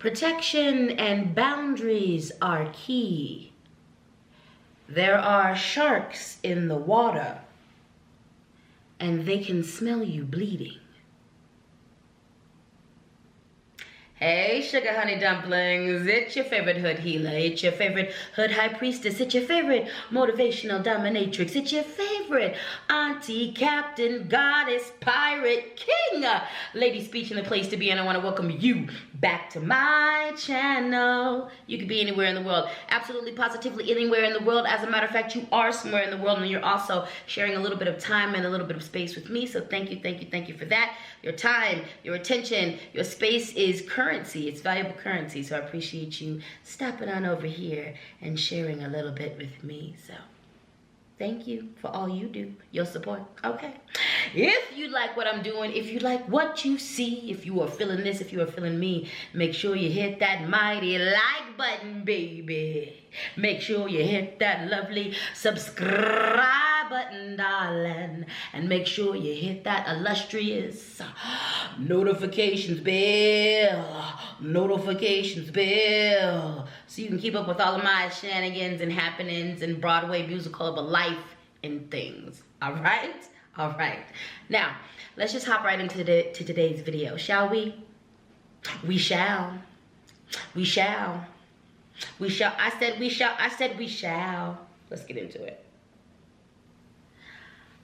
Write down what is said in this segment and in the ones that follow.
Protection and boundaries are key. There are sharks in the water, and they can smell you bleeding. Hey, sugar honey dumplings, it's your favorite hood healer, it's your favorite hood high priestess, it's your favorite motivational dominatrix, it's your favorite auntie, captain, goddess, pirate, king, LadySpeech in the place to be, and I want to welcome you back to my channel. You could be anywhere in the world, absolutely positively anywhere in the world. As a matter of fact, you are somewhere in the world, and you're also sharing a little bit of time and a little bit of space with me, so thank you for that. Your time, your attention, your space is currency. It's valuable currency. So I appreciate you stopping on over here and sharing a little bit with me. So thank you for all you do, your support. Okay. If you like what I'm doing, if you like what you see, if you are feeling this, if you are feeling me, make sure you hit that mighty like button, baby. Make sure you hit that lovely subscribe button, darling. And make sure you hit that illustrious notifications bell. Notifications bell. So you can keep up with all of my shenanigans and happenings and Broadway musical of a life and things. All right? All right. Now, let's just hop right into today's video, shall we? We shall. We shall. We shall. I said we shall. I said we shall. Let's get into it.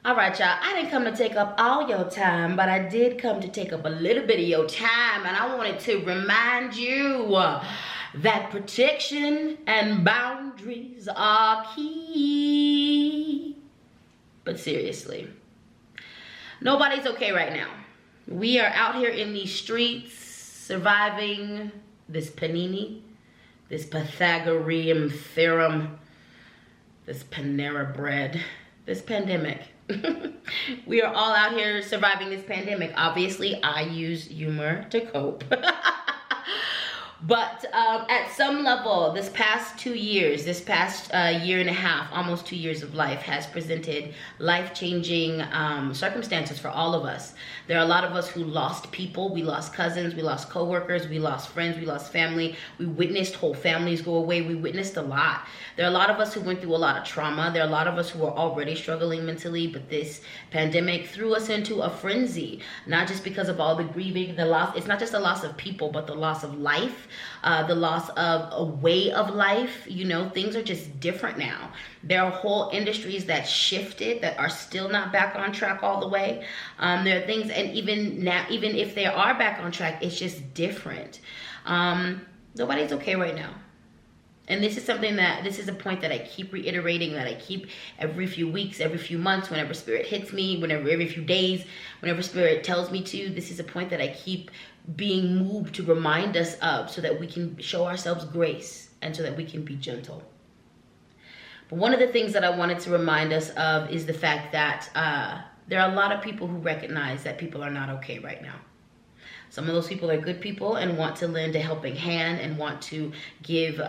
All right, y'all. I didn't come to take up all your time, but I did come to take up a little bit of your time. And I wanted to remind you that protection and boundaries are key. But seriously, nobody's okay right now. We are out here in these streets surviving this panini, this Pythagorean theorem, this Panera bread, this pandemic. We are all out here surviving this pandemic. Obviously, I use humor to cope. But at some level, this past 2 years, this past year and a half, almost 2 years of life has presented life-changing circumstances for all of us. There are a lot of us who lost people. We lost cousins, we lost coworkers, we lost friends, we lost family. We witnessed whole families go away. We witnessed a lot. There are a lot of us who went through a lot of trauma. There are a lot of us who are already struggling mentally, but this pandemic threw us into a frenzy, not just because of all the grieving, the loss. It's not just the loss of people, but the loss of life. The loss of a way of life. You know, things are just different now. There are whole industries that shifted that are still not back on track all the way. There are things, and even now, even if they are back on track, it's just different. Nobody's okay right now. And this is something that, this is a point that I keep reiterating, that I keep every few weeks, every few months, whenever spirit hits me, whenever, every few days, whenever spirit tells me to. This is a point that I keep being moved to remind us of, so that we can show ourselves grace and so that we can be gentle. But one of the things that I wanted to remind us of is the fact that there are a lot of people who recognize that people are not okay right now. Some of those people are good people and want to lend a helping hand and want to give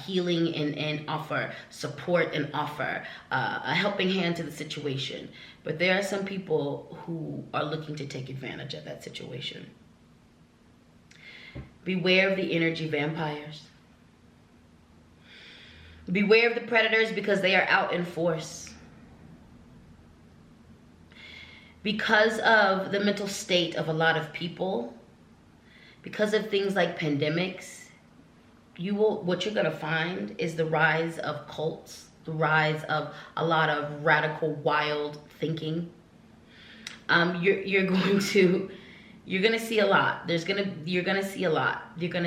healing and offer support and offer a helping hand to the situation. But there are some people who are looking to take advantage of that situation. Beware of the energy vampires. Beware of the predators, because they are out in force. Because of the mental state of a lot of people, because of things like pandemics, what you're gonna find is the rise of cults, the rise of a lot of radical, wild thinking. You're gonna see a lot. You're gonna see a lot. You're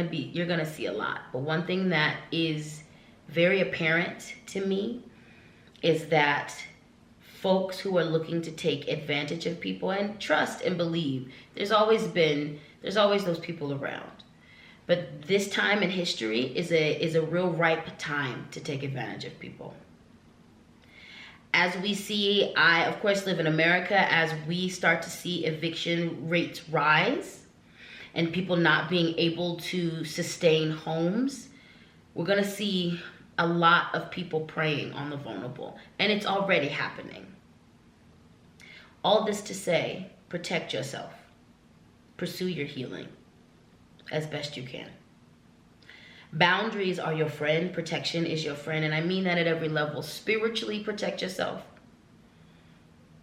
gonna see a lot. But one thing that is very apparent to me is that folks who are looking to take advantage of people, and trust and believe, there's always those people around. But this time in history is a real ripe time to take advantage of people. As we see, I of course live in America, as we start to see eviction rates rise and people not being able to sustain homes, we're gonna see a lot of people preying on the vulnerable, and it's already happening. All this to say, protect yourself. Pursue your healing as best you can. Boundaries are your friend. Protection is your friend. And I mean that at every level. Spiritually, protect yourself.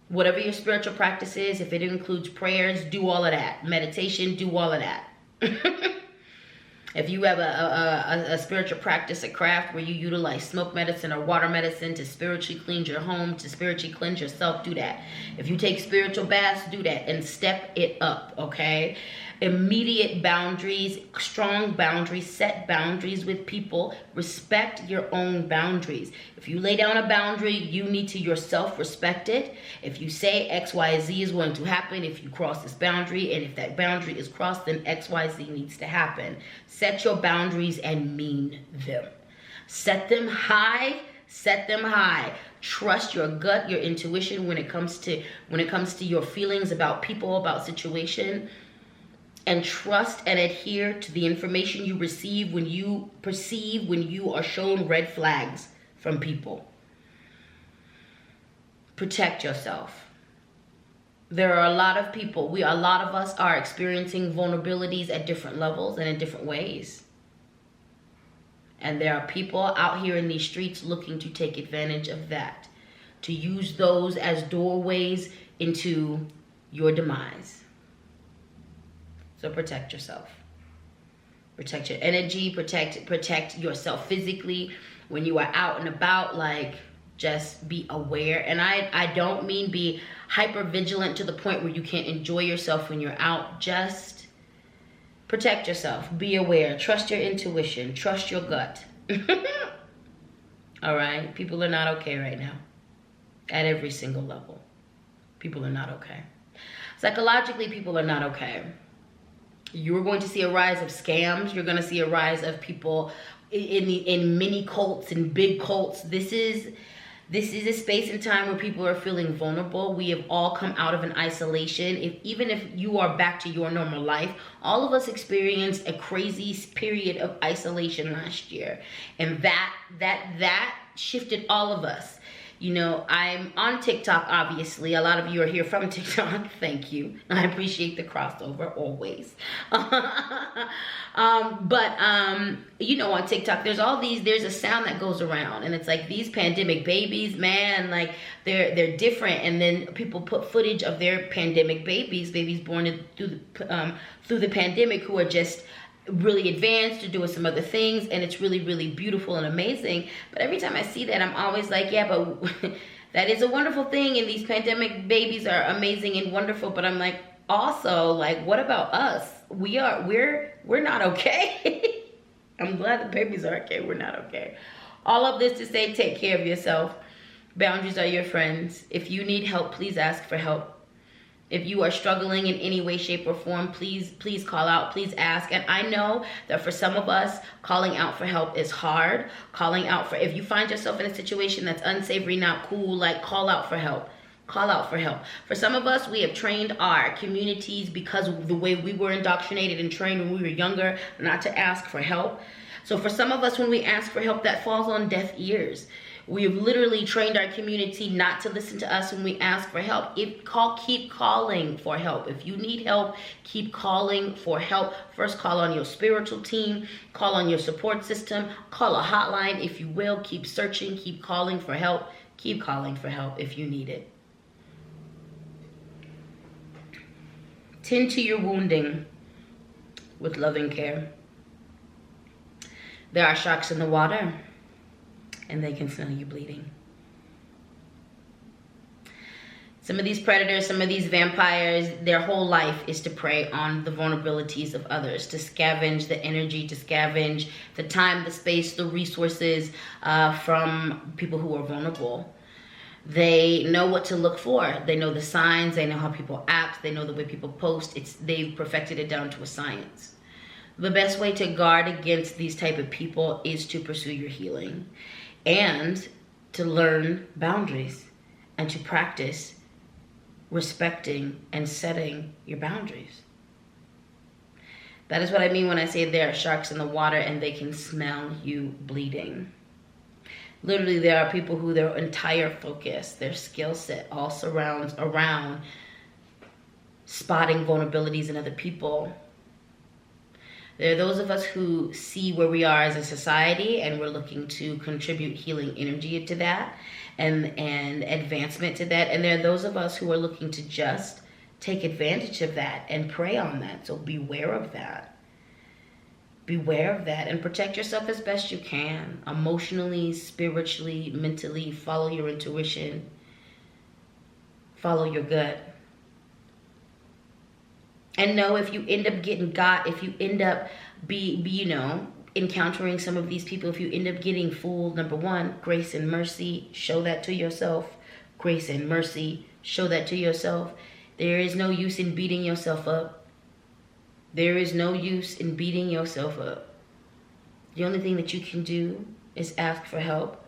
Whatever your spiritual practice is, if it includes prayers, do all of that. Meditation, do all of that. If you have a spiritual practice, a craft where you utilize smoke medicine or water medicine to spiritually cleanse your home, to spiritually cleanse yourself, do that. If you take spiritual baths, do that and step it up, okay? Immediate boundaries, strong boundaries, set boundaries with people. Respect your own boundaries. If you lay down a boundary, you need to yourself respect it. If you say X, Y, Z is going to happen, if you cross this boundary, and if that boundary is crossed, then X, Y, Z needs to happen. Set your boundaries and mean them. Set them high. Set them high. Trust your gut, your intuition when it comes to your feelings about people, about situation. And trust and adhere to the information you receive when you perceive, when you are shown red flags from people. Protect yourself. There are a lot of people, a lot of us are experiencing vulnerabilities at different levels and in different ways. And there are people out here in these streets looking to take advantage of that, to use those as doorways into your demise. So protect yourself. Protect your energy, protect yourself physically. When you are out and about, like, just be aware. And I don't mean be hyper vigilant to the point where you can't enjoy yourself when you're out. Just protect yourself. Be aware. Trust your intuition. Trust your gut. All right? People are not okay right now. At every single level. People are not okay. Psychologically, people are not okay. You're going to see a rise of scams. You're going to see a rise of people in mini cults and big cults. This is a space and time where people are feeling vulnerable. We have all come out of an isolation. Even if you are back to your normal life, all of us experienced a crazy period of isolation last year, and that shifted all of us. You know, I'm on TikTok, obviously. A lot of you are here from TikTok. Thank you. I appreciate the crossover always. You know, on TikTok, there's a sound that goes around, and it's like these pandemic babies, man, like they're different. And then people put footage of their pandemic babies born through the pandemic, who are just really advanced or doing some other things, and it's really, really beautiful and amazing. But every time I see that, I'm always like, yeah, but that is a wonderful thing, and these pandemic babies are amazing and wonderful. But I'm like, also, like, what about us? We're not okay. I'm glad the babies are okay. We're not okay. All of this to say, take care of yourself. Boundaries are your friends. If you need help, please ask for help. If you are struggling in any way, shape, or form, please call out, please ask. And I know that for some of us, calling out for help is hard. If you find yourself in a situation that's unsavory, not cool, like, call out for help. Call out for help. For some of us, we have trained our communities because of the way we were indoctrinated and trained when we were younger not to ask for help. So for some of us, when we ask for help, that falls on deaf ears. We have literally trained our community not to listen to us when we ask for help. Keep calling for help. If you need help, keep calling for help. First, call on your spiritual team. Call on your support system. Call a hotline, if you will. Keep searching. Keep calling for help. Keep calling for help if you need it. Tend to your wounding with loving care. There are sharks in the water, and they can smell you bleeding. Some of these predators, some of these vampires, their whole life is to prey on the vulnerabilities of others, to scavenge the energy, to scavenge the time, the space, the resources from people who are vulnerable. They know what to look for. They know the signs. They know how people act. They know the way people post. They've perfected it down to a science. The best way to guard against these type of people is to pursue your healing and to learn boundaries and to practice respecting and setting your boundaries. That is what I mean when I say there are sharks in the water and they can smell you bleeding. Literally, there are people who their entire focus, their skill set all surrounds around spotting vulnerabilities in other people. There are those of us who see where we are as a society, and we're looking to contribute healing energy to that and advancement to that. And there are those of us who are looking to just take advantage of that and prey on that. So beware of that. Beware of that, and protect yourself as best you can. Emotionally, spiritually, mentally. Follow your intuition. Follow your gut. And know if you end up getting got, if you end up encountering some of these people, if you end up getting fooled, number one, grace and mercy, show that to yourself. Grace and mercy, show that to yourself. There is no use in beating yourself up. There is no use in beating yourself up. The only thing that you can do is ask for help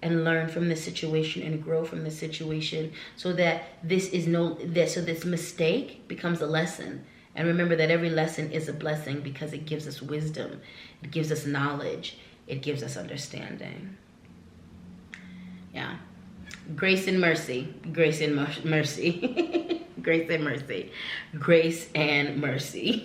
and learn from this situation and grow from this situation, so that this mistake becomes a lesson. And remember that every lesson is a blessing, because it gives us wisdom, it gives us knowledge, it gives us understanding. Yeah. Grace and mercy. Grace and mercy. Grace and mercy. Grace and mercy.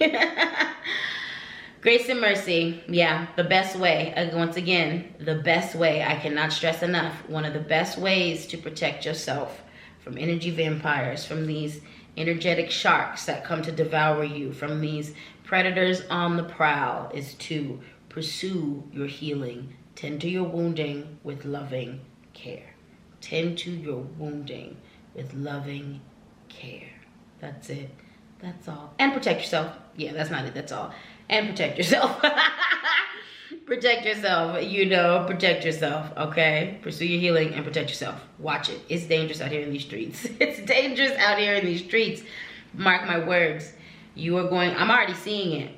Grace and mercy. Yeah, the best way. Once again, the best way. I cannot stress enough. One of the best ways to protect yourself from energy vampires, from these energetic sharks that come to devour you, from these predators on the prowl, is to pursue your healing. Tend to your wounding with loving care. Tend to your wounding with loving care. That's it. That's all. And protect yourself. Yeah, that's not it. That's all. And protect yourself. Protect yourself. Protect yourself. Okay? Pursue your healing and protect yourself. Watch it. It's dangerous out here in these streets. It's dangerous out here in these streets. Mark my words. I'm already seeing it.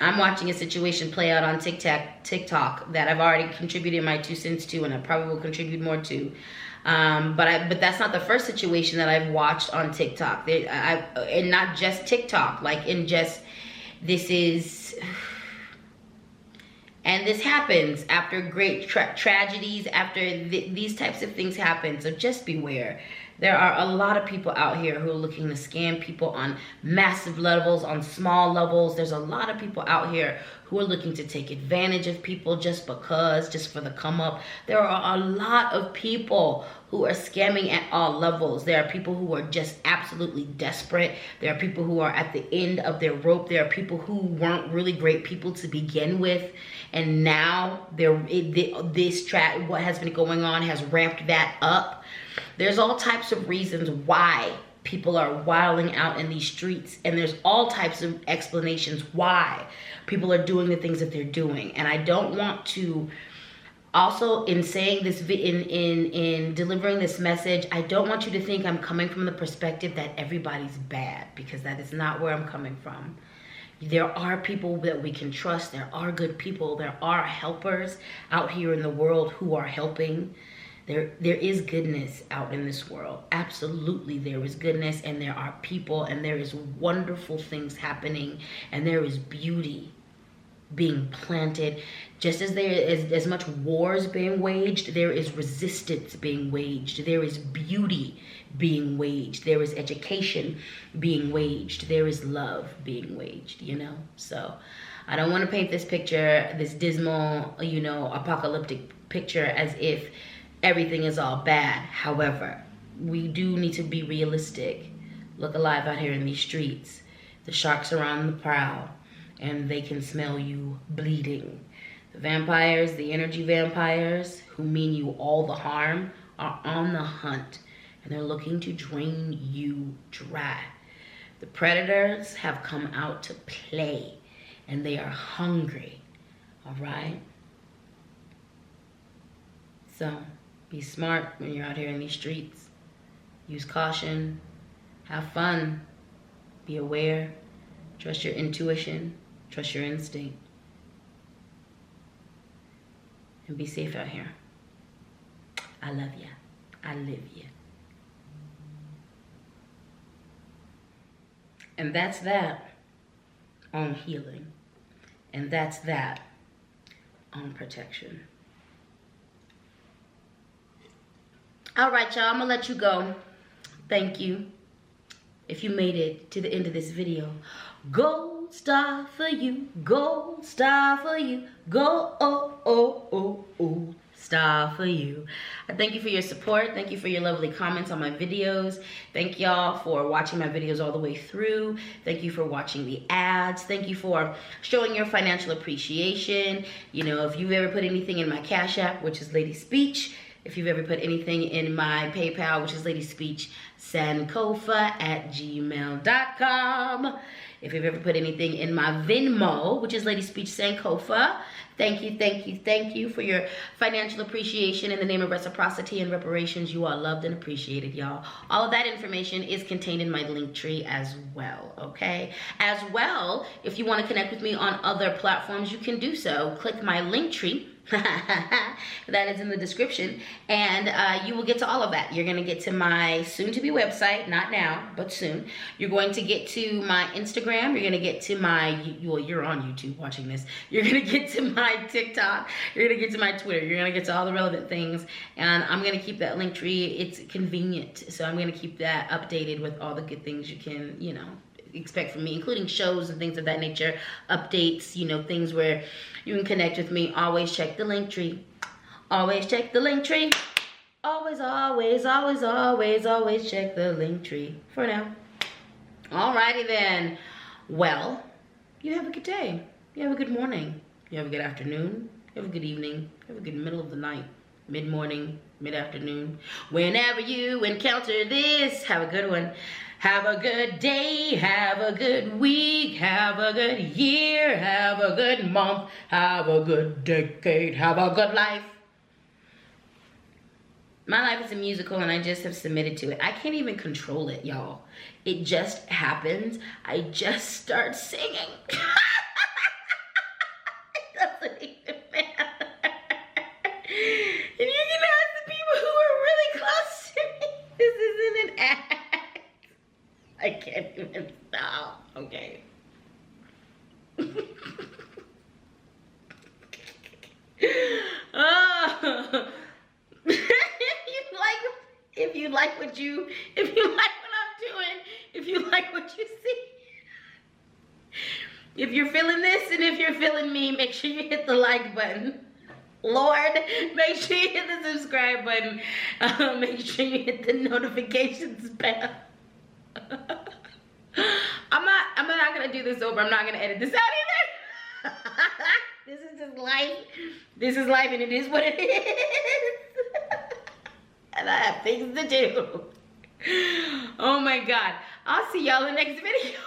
I'm watching a situation play out on TikTok that I've already contributed my 2 cents to, and I probably will contribute more to. But that's not the first situation that I've watched on TikTok. And not just TikTok, and this happens after great tragedies, after these types of things happen. So just beware. There are a lot of people out here who are looking to scam people on massive levels, on small levels. There's a lot of people out here who are looking to take advantage of people just for the come up. There are a lot of people who are scamming at all levels. There are people who are just absolutely desperate. There are people who are at the end of their rope. There are people who weren't really great people to begin with, and now what has been going on has ramped that up. There's all types of reasons why people are wilding out in these streets, and there's all types of explanations why people are doing the things that they're doing. And I don't want to, also in saying this, in delivering this message, I don't want you to think I'm coming from the perspective that everybody's bad, because that is not where I'm coming from. There are people that we can trust. There are good people. There are helpers out here in the world who are helping. There is goodness out in this world. Absolutely, there is goodness, and there are people, and there is wonderful things happening, and there is beauty being planted. Just as there is as much wars being waged, there is resistance being waged. There is beauty being waged. There is education being waged. There is love being waged, So I don't want to paint this picture, this dismal, apocalyptic picture, as if everything is all bad. However, we do need to be realistic. Look alive out here in these streets. The sharks are on the prowl, and they can smell you bleeding. The vampires, the energy vampires, who mean you all the harm, are on the hunt, and they're looking to drain you dry. The predators have come out to play, and they are hungry. All right? So be smart when you're out here in these streets. Use caution. Have fun. Be aware. Trust your intuition. Trust your instinct. And be safe out here. I love ya. I live ya. And that's that on healing. And that's that on protection. All right, y'all, I'm gonna let you go. Thank you. If you made it to the end of this video, go Gold star for you, gold star for you, gold star for you. I thank you for your support. Thank you for your lovely comments on my videos. Thank y'all for watching my videos all the way through. Thank you for watching the ads. Thank you for showing your financial appreciation. You know, if you've ever put anything in my Cash App, which is LadySpeech, if you've ever put anything in my PayPal, which is LadySpeech Sankofa@gmail.com. If you've ever put anything in my Venmo, which is LadySpeech Sankofa, thank you, thank you, thank you for your financial appreciation. In the name of reciprocity and reparations, you are loved and appreciated, y'all. All of that information is contained in my link tree as well, okay? As well, if you want to connect with me on other platforms, you can do so. Click my link tree. That is in the description, and you will get to all of that. You're going to get to my soon-to-be website, not now, but soon. You're going to get to my Instagram. You're going to get to my, well, you're on YouTube watching this. You're going to get to my TikTok. You're going to get to my Twitter. You're going to get to all the relevant things, and I'm going to keep that link tree. It's convenient, so I'm going to keep that updated with all the good things you can, you know, expect from me, including shows and things of that nature, updates, you know, things where you can connect with me. Always check the link tree. Always check the link tree. Always, always, always, always, always check the link tree. For now. Alrighty then. Well, you have a good day. You have a good morning. You have a good afternoon. You have a good evening. You have a good middle of the night. Mid-morning, mid-afternoon. Whenever you encounter this, have a good one. Have a good day, have a good week, have a good year, have a good month, have a good decade, have a good life. My life is a musical and I just have submitted to it. I can't even control it, y'all. It just happens. I just start singing. It doesn't even matter. And you can ask the people who are really close to me. This isn't an act. I can't even stop. Okay. Oh. if you like what I'm doing, if you like what you see, if you're feeling this and if you're feeling me, make sure you hit the like button. Lord, make sure you hit the subscribe button. Make sure you hit the notifications bell. I'm not gonna do this over. I'm not gonna edit this out either. This is just life. This is life and it is what it is. And I have things to do. Oh my God. I'll see y'all in the next video.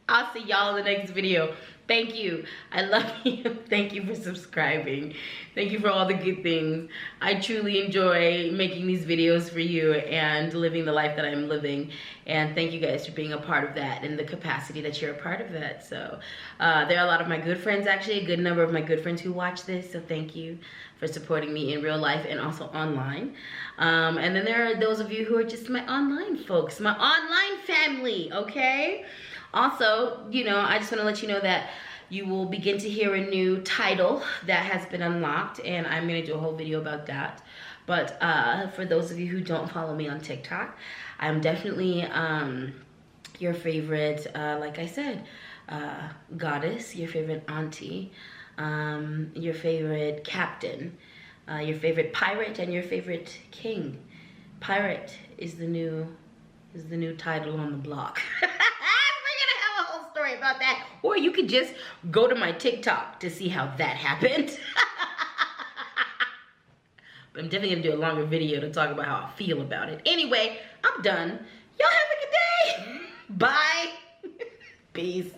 I'll see y'all in the next video. Thank you. I love you. Thank you for subscribing. Thank you for all the good things. I truly enjoy making these videos for you and living the life that I'm living. And thank you guys for being a part of that and the capacity that you're a part of that. So there are a lot of my good friends, actually, a good number of my good friends who watch this. So thank you for supporting me in real life and also online. And then there are those of you who are just my online folks, my online family, okay? Also, you know, I just want to let you know that you will begin to hear a new title that has been unlocked, and I'm going to do a whole video about that. But for those of you who don't follow me on TikTok, I'm definitely your favorite, like I said, goddess, your favorite auntie, your favorite captain, your favorite pirate, and your favorite king. Pirate is the new title on the block. About that, or you could just go to my TikTok to see how that happened. But I'm definitely gonna do a longer video to talk about how I feel about it. Anyway, I'm done. Y'all have a good day. Bye. Peace.